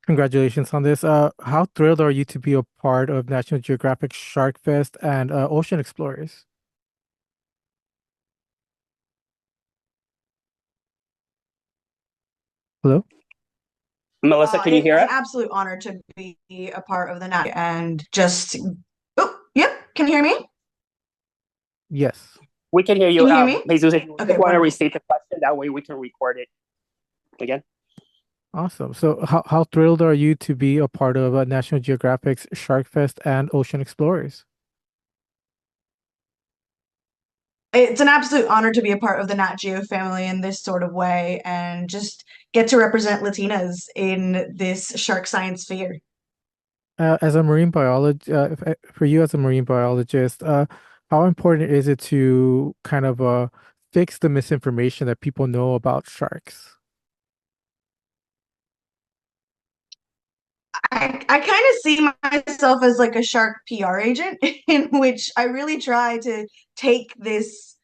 Congratulations on this. How thrilled are you to be a part of National Geographic SharkFest and Ocean Explorers? Hello? Melissa, can you hear It's an us? absolute honor to be a part of the Nat and just. Oh, yep. Can you hear me? Yes. We can hear Can you. you hear me? Jesus, if you Okay, just want to wonderful. restate the question, that way we can record it again. Awesome. So how thrilled are you to be a part of National Geographic's SharkFest and Ocean Explorers? It's an absolute honor to be a part of the Nat Geo family in this sort of way and just get to represent Latinas in this shark science sphere. As a marine biologist, for you as a marine biologist, how important is it to kind of fix the misinformation that people know about sharks? I kind of see myself as like a shark PR agent in which I really try to take this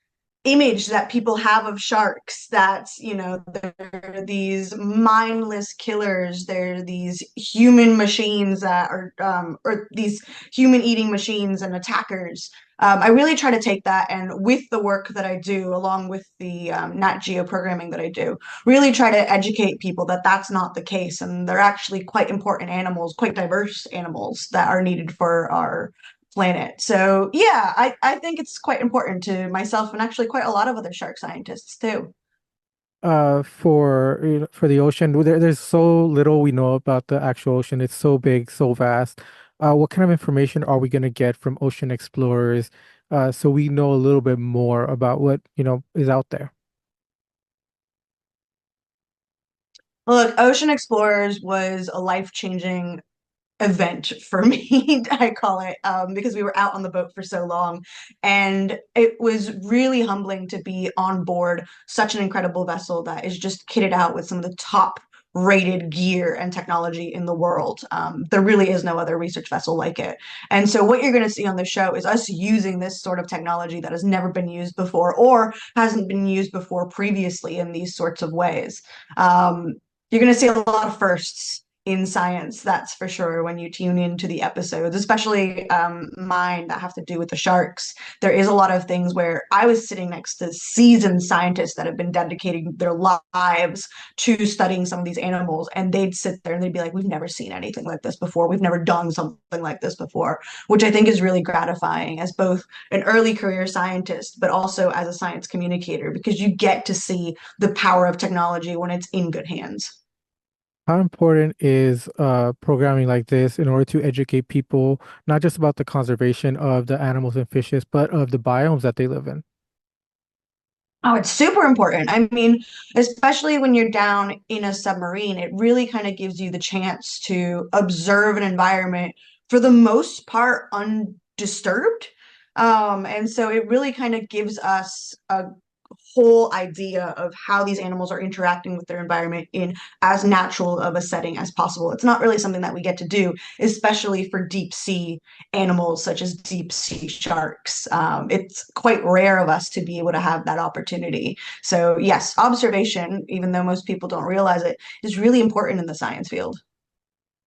image that people have of sharks that, they're these mindless killers, they're these human machines that are, or these human eating machines and attackers. I really try to take that and with the work that I do, along with the Nat Geo programming that I do, really try to educate people that that's not the case. And they're actually quite important animals, quite diverse animals that are needed for our planet. So yeah, I think it's quite important to myself and actually quite a lot of other shark scientists too. For for the ocean, there's so little we know about the actual ocean. It's so big, so vast. What kind of information are we going to get from ocean explorers, so we know a little bit more about what, is out there? Look, Ocean Explorers was a life-changing event for me, I call it, because we were out on the boat for so long. And it was really humbling to be on board such an incredible vessel that is just kitted out with some of the top rated gear and technology in the world. There really is no other research vessel like it. And so what you're going to see on the show is us using this sort of technology that has never been used before or hasn't been used before previously in these sorts of ways. You're going to see a lot of firsts in science, that's for sure, when you tune into the episodes, especially mine that have to do with the sharks. There is a lot of things where I was sitting next to seasoned scientists that have been dedicating their lives to studying some of these animals, and they'd sit there and they'd be like, we've never seen anything like this before. We've never done something like this before, which I think is really gratifying as both an early career scientist, but also as a science communicator, because you get to see the power of technology when it's in good hands. How important is programming like this in order to educate people, not just about the conservation of the animals and fishes, but of the biomes that they live in? Oh, it's super important. I mean, especially when you're down in a submarine, it really kind of gives you the chance to observe an environment for the most part undisturbed. And so it really kind of gives us a whole idea of how these animals are interacting with their environment in as natural of a setting as possible. It's not really something that we get to do, especially for deep sea animals such as deep sea sharks. It's quite rare of us to be able to have that opportunity. So, yes, observation, even though most people don't realize it, is really important in the science field.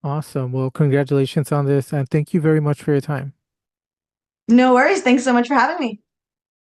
Awesome. Well, congratulations on this, and thank you very much for your time. No worries. Thanks so much for having me.